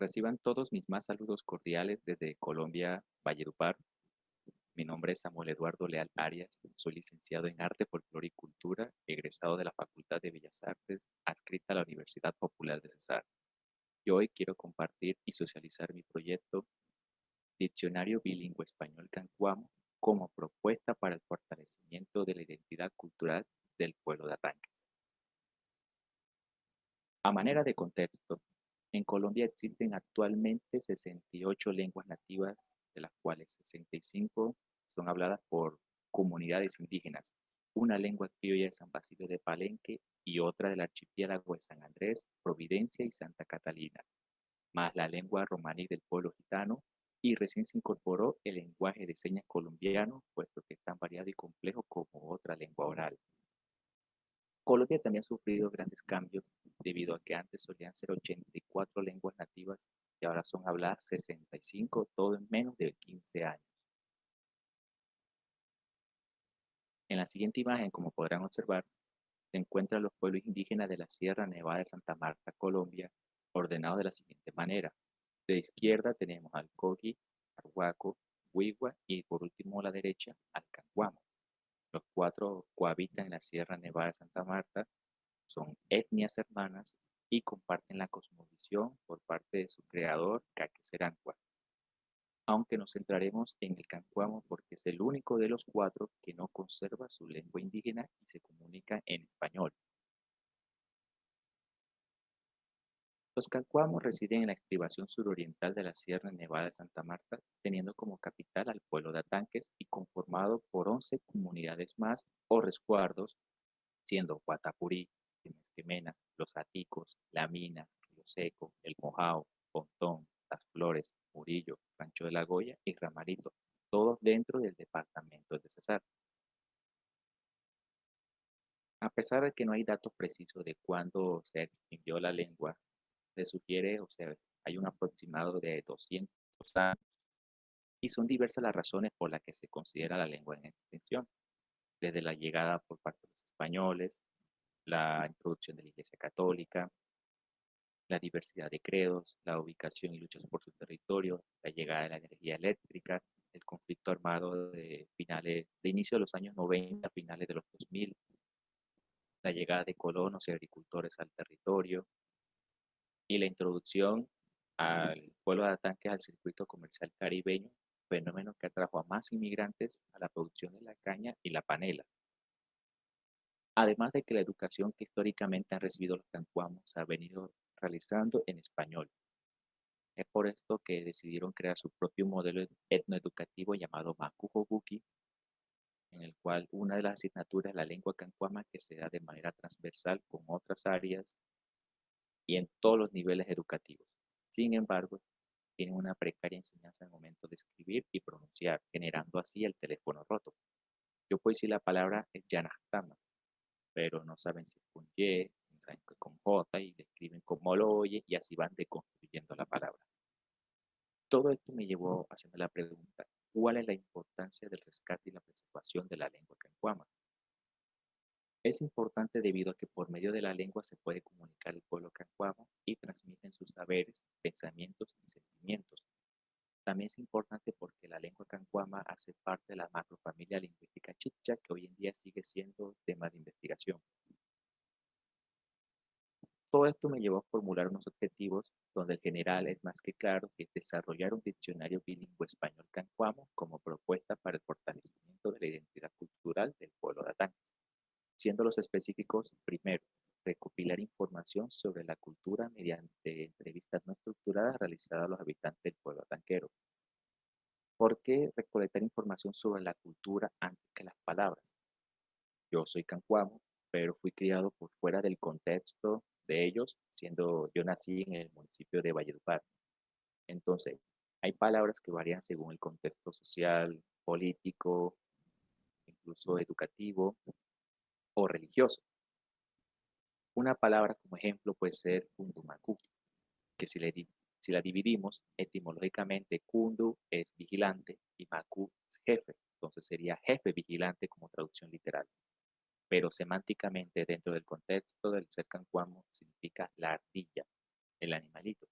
Reciban todos mis más saludos cordiales desde Colombia, Valledupar. Mi nombre es Samuel Eduardo Leal Arias. Soy licenciado en Arte, Folclore y Cultura, egresado de la Facultad de Bellas Artes, adscrita a la Universidad Popular de Cesar. Y hoy quiero compartir y socializar mi proyecto Diccionario Bilingüe Español Cancuamo como propuesta para el fortalecimiento de la identidad cultural del pueblo de Atanques. A manera de contexto, en Colombia existen actualmente 68 lenguas nativas, de las cuales 65 son habladas por comunidades indígenas, una lengua criolla de San Basilio de Palenque y otra del archipiélago de San Andrés, Providencia y Santa Catalina, más la lengua romaní del pueblo gitano, y recién se incorporó el lenguaje de señas colombiano, puesto que es tan variado y complejo como otra lengua oral. Colombia también ha sufrido grandes cambios debido a que antes solían ser 84 lenguas nativas y ahora son habladas 65, todo en menos de 15 años. En la siguiente imagen, como podrán observar, se encuentran los pueblos indígenas de la Sierra Nevada de Santa Marta, Colombia, ordenados de la siguiente manera. De izquierda tenemos al Coqui, Arhuaco, Huigua y por último a la derecha al Canguamo. Los cuatro cohabitan en la Sierra Nevada de Santa Marta, son etnias hermanas y comparten la cosmovisión por parte de su creador, Caque Serancua. Aunque nos centraremos en el cancuamo porque es el único de los cuatro que no conserva su lengua indígena y se comunica en español. Los cancuamos residen en la estribación suroriental de la Sierra Nevada de Santa Marta, teniendo como capital al pueblo de Atanques y conformado por 11 comunidades más o resguardos, siendo Guatapurí, Temesquemena, Los Aticos, La Mina, Río Seco, El Mojao, Pontón, Las Flores, Murillo, Rancho de la Goya y Ramarito, todos dentro del departamento de Cesar. A pesar de que no hay datos precisos de cuándo se extinguió la lengua, se sugiere, o sea, hay un aproximado de 200 años y son diversas las razones por las que se considera la lengua en extinción, desde la llegada por parte de los españoles, la introducción de la Iglesia Católica, la diversidad de credos, la ubicación y luchas por su territorio, la llegada de la energía eléctrica, el conflicto armado de inicio de los años 90, finales de los 2000, la llegada de colonos y agricultores al territorio y la introducción al pueblo de Atanques al circuito comercial caribeño, fenómeno que atrajo a más inmigrantes a la producción de la caña y la panela. Además de que la educación que históricamente han recibido los cancuamos se ha venido realizando en español. Es por esto que decidieron crear su propio modelo etnoeducativo llamado Macujo-Buki, en el cual una de las asignaturas es la lengua cancuama que se da de manera transversal con otras áreas y en todos los niveles educativos. Sin embargo, tienen una precaria enseñanza al momento de escribir y pronunciar, generando así el teléfono roto. Yo puedo decir la palabra es Yanachtama, pero no saben si es con Y, no saben que es con J y le escriben como lo oye y así van deconstruyendo la palabra. Todo esto me llevó a hacerme la pregunta, ¿cuál es la importancia del rescate y la preservación de la lengua cancuama? Es importante debido a que por medio de la lengua se puede comunicar el pueblo cancuamo y transmiten sus saberes, pensamientos y sentimientos. También es importante porque la lengua cancuama hace parte de la macrofamilia lingüística chiccha que hoy en día sigue siendo tema de investigación. Todo esto me llevó a formular unos objetivos donde el general es más que claro que es desarrollar un diccionario bilingüe español-cancuamo como propuesta para el fortalecimiento de la identidad cultural del pueblo de Atán, siendo los específicos, primero, recopilar información sobre la cultura mediante entrevistas no estructuradas realizadas a los habitantes del pueblo atanquero. ¿Por qué recolectar información sobre la cultura antes que las palabras? Yo soy cancuamo, pero fui criado por fuera del contexto de ellos, siendo yo nací en el municipio de Valledupar. Entonces, hay palabras que varían según el contexto social, político, incluso educativo o religioso. Una palabra como ejemplo puede ser kundumaku, que si la dividimos etimológicamente, kundu es vigilante y maku es jefe. Entonces sería jefe vigilante como traducción literal. Pero semánticamente dentro del contexto del ser cancuamo significa la ardilla, el animalito.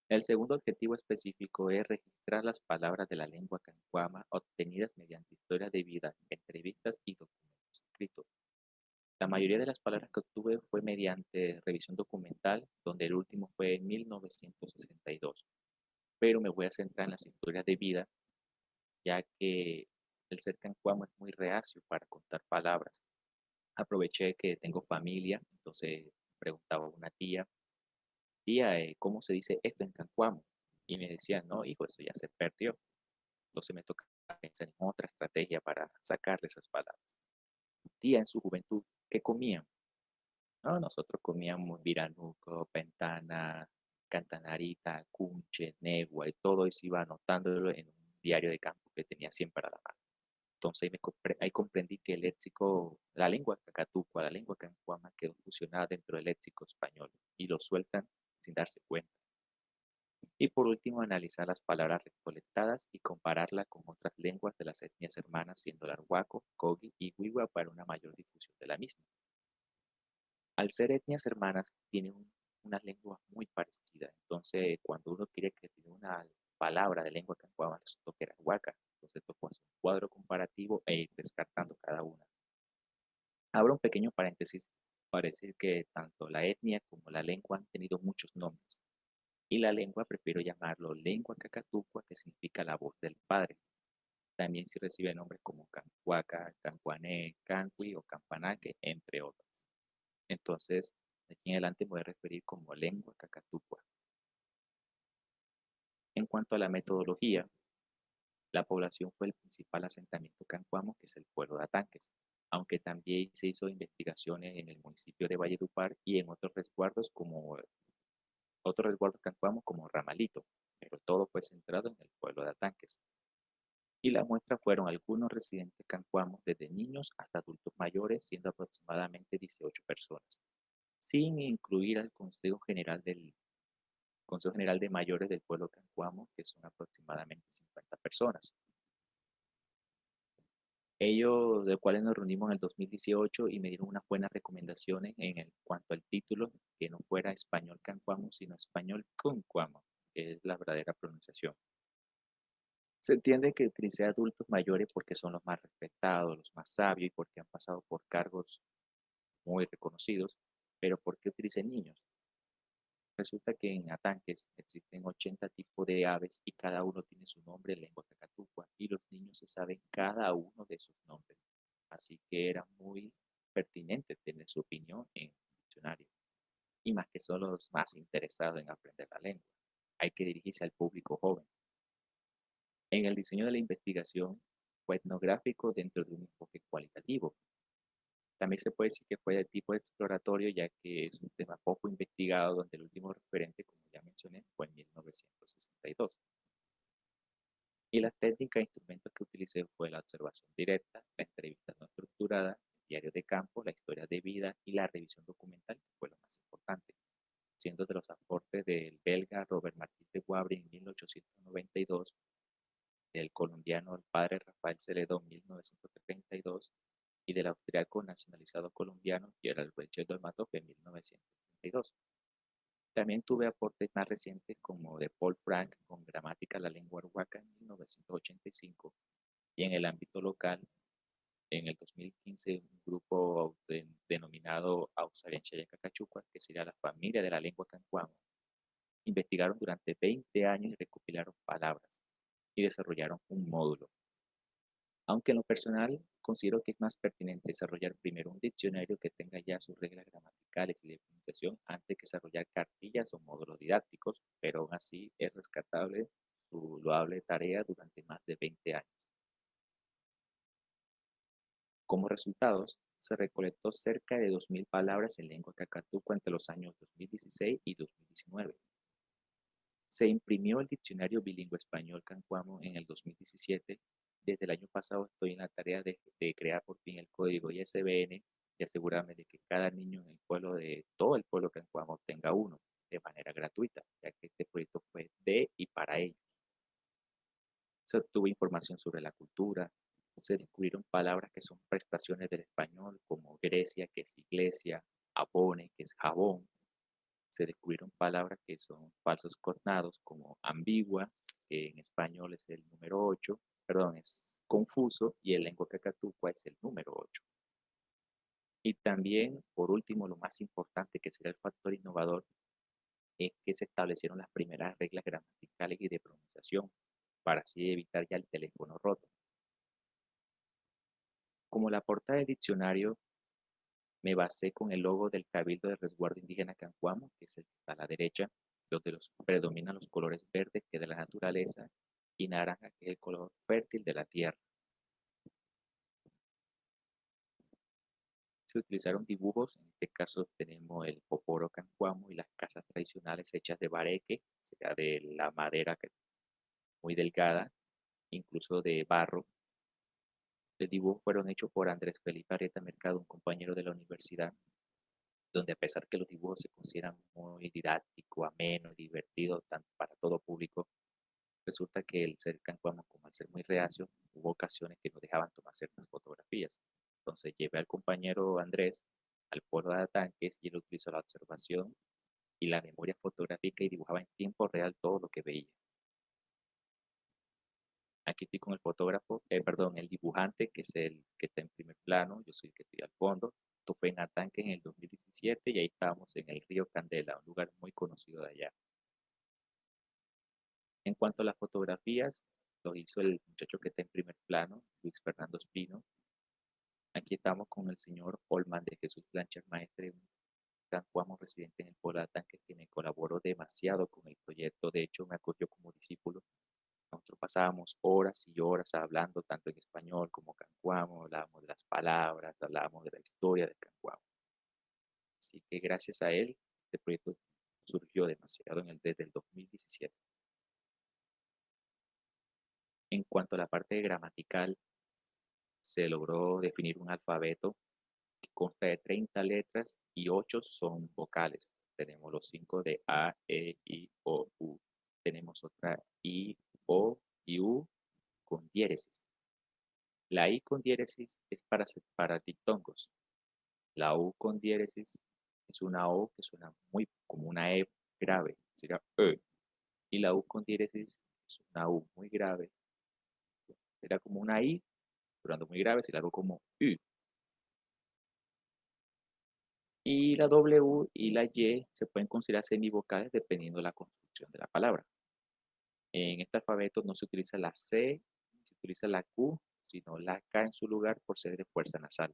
El segundo objetivo específico es registrar las palabras de la lengua cancuama obtenidas mediante historia de vida, entrevistas y documentos escritos. La mayoría de las palabras que obtuve fue mediante revisión documental, donde el último fue en 1962. Pero me voy a centrar en las historias de vida, ya que el ser cancuamo es muy reacio para contar palabras. Aproveché que tengo familia, entonces preguntaba a una tía, ¿cómo se dice esto en cancuamo? Y me decía, no, hijo, eso ya se perdió. Entonces me toca pensar en otra estrategia para sacarle esas palabras. Tía, en su juventud, ¿qué comían? No, nosotros comíamos viranuco, pentana, cantanarita, cunche, negua y todo eso iba anotándolo en un diario de campo que tenía siempre a la mano. Entonces ahí comprendí que el léxico, la lengua cacatucua, la lengua cancuama quedó fusionada dentro del léxico español y lo sueltan sin darse cuenta. Y por último, analizar las palabras recolectadas y compararla con otras lenguas de las etnias hermanas, siendo el arhuaco, kogi y wiwa para una mayor difusión de la misma. Al ser etnias hermanas, tienen una lengua muy parecida. Entonces, cuando uno quiere que tiene una palabra de lengua cancuama, resultó que era huaca. Entonces, tocó hacer un cuadro comparativo e ir descartando cada una. Abro un pequeño paréntesis para decir que tanto la etnia como la lengua han tenido muchos nombres. Y la lengua prefiero llamarlo lengua cacatucua, que significa la voz del padre. También se recibe nombres como cancuaca, cancuané, cancui o campanaque, entre otros. Entonces, de aquí en adelante me voy a referir como lengua cacatucua. En cuanto a la metodología, la población fue el principal asentamiento cancuamo, que es el pueblo de Atanques, aunque también se hizo investigaciones en el municipio de Valledupar y en otros resguardos cancuamos como Ramalito, pero todo fue centrado en el pueblo de Atanques. Y la muestra fueron algunos residentes cancuamos, desde niños hasta adultos mayores, siendo aproximadamente 18 personas, sin incluir al Consejo General de Mayores del pueblo cancuamo, que son aproximadamente 50 personas. Ellos, de cuales nos reunimos en el 2018 y me dieron unas buenas recomendaciones cuanto al título, que no fuera español cancuamo, sino español concuamo, que es la verdadera pronunciación. Se entiende que utilicé adultos mayores porque son los más respetados, los más sabios y porque han pasado por cargos muy reconocidos, pero ¿por qué utilicé niños? Resulta que en Atanques existen 80 tipos de aves y cada uno tiene su nombre en lengua cacatucua y los niños se saben cada uno de sus nombres. Así que era muy pertinente tener su opinión en el diccionario. Y más que son los más interesados en aprender la lengua. Hay que dirigirse al público joven. En el diseño de la investigación fue etnográfico dentro de un enfoque cualitativo. También se puede decir que fue de tipo exploratorio, ya que es un tema poco investigado, donde el último referente, como ya mencioné, fue en 1962. Y la técnica e instrumentos que utilicé fue la observación directa, la entrevista no estructurada, el diario de campo, la historia de vida y la revisión documental, que fue lo más importante, siendo de los aportes del belga Robert Martí de Guabri en 1892, del colombiano el padre Rafael Celedón en 1932 y del austriaco nacionalizado colombiano Gerald Rachel Dolmatov en 1932. También tuve aportes más recientes como de Paul Frank con Gramática de la Lengua Arhuaca en 1985 y en el ámbito local, en el 2015, un grupo denominado Ausarianchaya Cacachucua, que sería la familia de la lengua cancuamo, investigaron durante 20 años y recopilaron palabras y desarrollaron un módulo. Aunque en lo personal considero que es más pertinente desarrollar primero un diccionario que tenga ya sus reglas gramaticales y de pronunciación antes que desarrollar cartillas o módulos didácticos, pero aún así es rescatable su loable tarea durante más de 20 años. Como resultados, se recolectó cerca de 2.000 palabras en lengua cacatucua entre los años 2016 y 2019. Se imprimió el Diccionario Bilingüe Español Cancuamo en el 2017. Desde el año pasado estoy en la tarea de crear por fin el código ISBN y asegurarme de que cada niño en el pueblo de todo el pueblo cancuamo tenga uno de manera gratuita, ya que este proyecto fue de y para ellos. Se obtuvo información sobre la cultura, se descubrieron palabras que son prestaciones del español, como Grecia, que es iglesia, abone, que es jabón, se descubrieron palabras que son falsos cognados, como ambigua, que en español es el número 8, perdón, es confuso, y en lengua cacatua es el número 8. Y también, por último, lo más importante que será el factor innovador es que se establecieron las primeras reglas gramaticales y de pronunciación para así evitar ya el teléfono roto. Como la portada del diccionario, me basé con el logo del Cabildo de Resguardo Indígena Cancuamo, que es el que está a la derecha, donde predominan los colores verdes, que es de la naturaleza, y naranja, que es el color fértil de la tierra. Se utilizaron dibujos, en este caso tenemos el poporo cancuamo y las casas tradicionales hechas de bareque, sea de la madera que es muy delgada, incluso de barro. Los dibujos fueron hechos por Andrés Felipe Arieta Mercado, un compañero de la universidad, donde a pesar que los dibujos se consideran muy didácticos, amenos y divertidos tanto para todo público, resulta que el ser cancuamo, como al ser muy reacio, hubo ocasiones que no dejaban tomar ciertas fotografías. Entonces llevé al compañero Andrés al pueblo de Atanques y él utilizó la observación y la memoria fotográfica y dibujaba en tiempo real todo lo que veía. Aquí estoy con el fotógrafo, perdón, el dibujante, que es el que está en primer plano, yo soy el que estoy al fondo. Esto fue en Atanque en el 2017 y ahí estábamos en el río Candela, un lugar muy conocido de allá. En cuanto a las fotografías, lo hizo el muchacho que está en primer plano, Luis Fernando Espino. Aquí estamos con el señor Olman de Jesús Blanchard Maestre, un cancuamo residente en el pueblo de Atanque, que me colaboró demasiado con el proyecto. De hecho, me acogió como discípulo. Nosotros pasábamos horas y horas hablando, tanto en español como cancuamo, hablábamos de las palabras, hablábamos de la historia del cancuamo. Así que gracias a él, este proyecto surgió demasiado desde el 2017. En cuanto a la parte gramatical, se logró definir un alfabeto que consta de 30 letras y 8 son vocales. Tenemos los 5 de A, E, I, O, U. Tenemos otra I, O y U con diéresis. La I con diéresis es para diptongos. La U con diéresis es una O que suena muy como una E grave, sería E. Y la U con diéresis es una U muy grave, será como una I, sonando muy grave, si la hago como U. Y la W y la Y se pueden considerar semivocales dependiendo de la construcción de la palabra. En este alfabeto no se utiliza la C, se utiliza la Q, sino la K en su lugar por ser de fuerza nasal.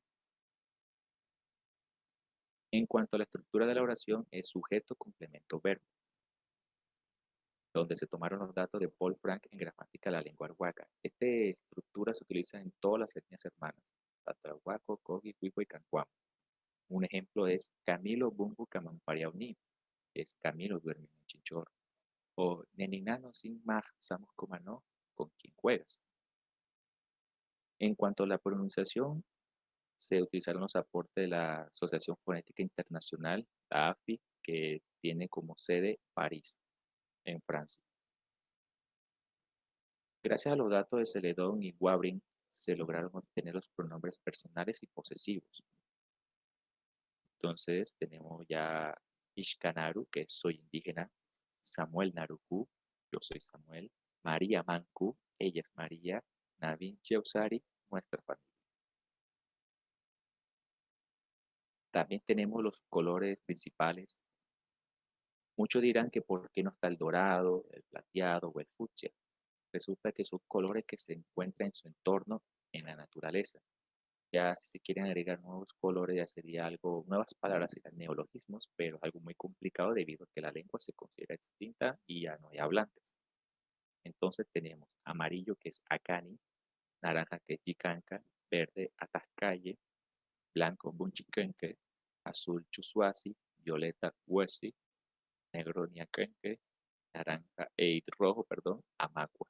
En cuanto a la estructura de la oración, es sujeto, complemento, verbo, donde se tomaron los datos de Paul Frank en gramática de la lengua arhuaca. Esta estructura se utiliza en todas las etnias hermanas, tanto arhuaco, cogi, cuico y cancuamo. Un ejemplo es Camilo Bumbu Camampariauni, es Camilo duerme en un chinchorro. O Neninano sin mag samos comano, con quien juegas. En cuanto a la pronunciación, se utilizaron los aportes de la Asociación Fonética Internacional, la AFI, que tiene como sede París, en Francia. Gracias a los datos de Celedón y Wabrin, se lograron obtener los pronombres personales y posesivos. Entonces tenemos ya Ishkanaru, que soy indígena, Samuel Naruku, yo soy Samuel, María Manku, ella es María, Navin Cheusari, nuestra familia. También tenemos los colores principales. Muchos dirán que por qué no está el dorado, el plateado o el fucsia. Resulta que son colores que se encuentran en su entorno en la naturaleza. Ya si se quieren agregar nuevos colores, ya sería algo, nuevas palabras serían neologismos, pero algo muy complicado debido a que la lengua se considera extinta y ya no hay hablantes. Entonces tenemos amarillo que es Acani, naranja que es Yicanca, verde Atascaye, blanco Bunchiquenque, azul Chushuasi, violeta Huesi, negro Niaquenque, naranja rojo, perdón, Amacua.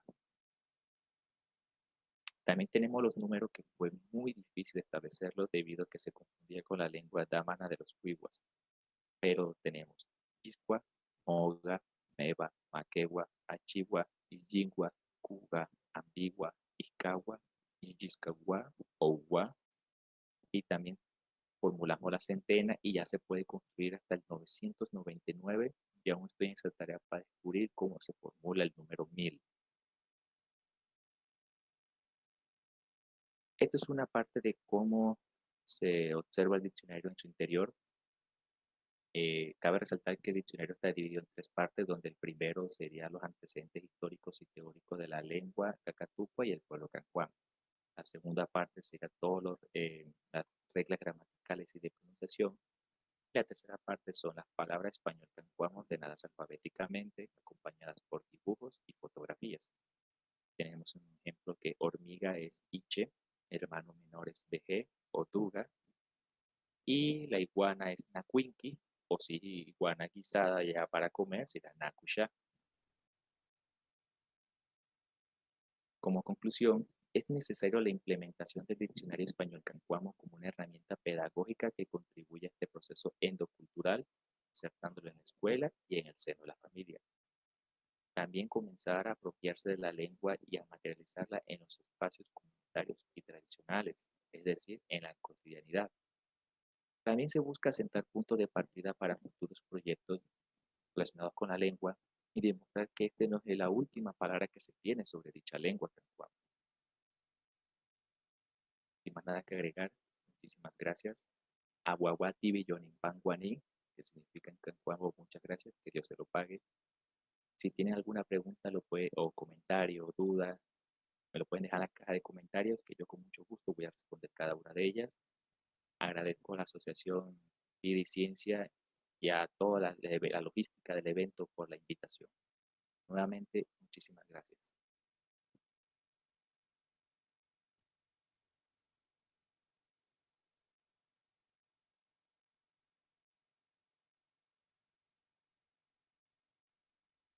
También tenemos los números que fue muy difícil establecerlos debido a que se confundía con la lengua dámana de los huihuas. Pero tenemos Isqua, Moga, Meva, Maquegua, Achigua, Iyingua, Cuga, Ambigua, Iscagua, Illiscagua, Ougua. Y también formulamos la centena y ya se puede construir hasta el 999 y aún estoy en esa tarea para descubrir cómo se formula el número 1000. Esto es una parte de cómo se observa el diccionario en su interior. Cabe resaltar que el diccionario está dividido en tres partes, donde el primero sería los antecedentes históricos y teóricos de la lengua cacatúcua y el pueblo cancuán. La segunda parte sería todas las reglas gramaticales y de pronunciación. La tercera parte son las palabras español cancuán ordenadas alfabéticamente, acompañadas por dibujos y fotografías. Tenemos un ejemplo que hormiga es iche, hermano menor es BG o duga, y la iguana es nacuinqui, o si iguana guisada ya para comer será nacuya. Como conclusión, es necesario la implementación del diccionario español cancuamo como una herramienta pedagógica que contribuya a este proceso endocultural, insertándolo en la escuela y en el seno de la familia. También comenzar a apropiarse de la lengua y a materializarla en los espacios comunitarios y tradicionales, es decir, en la cotidianidad. También se busca sentar puntos de partida para futuros proyectos relacionados con la lengua y demostrar que este no es la última palabra que se tiene sobre dicha lengua cancuamo. Sin más nada que agregar, muchísimas gracias. Aguaguati Billonín Panguaní, que significa en cancuamo muchas gracias, que Dios se lo pague. Si tienen alguna pregunta o comentario o duda, me lo pueden dejar en la caja de comentarios, que yo con mucho gusto voy a responder cada una de ellas. Agradezco a la Asociación Vida y Ciencia y a toda la logística del evento por la invitación. Nuevamente,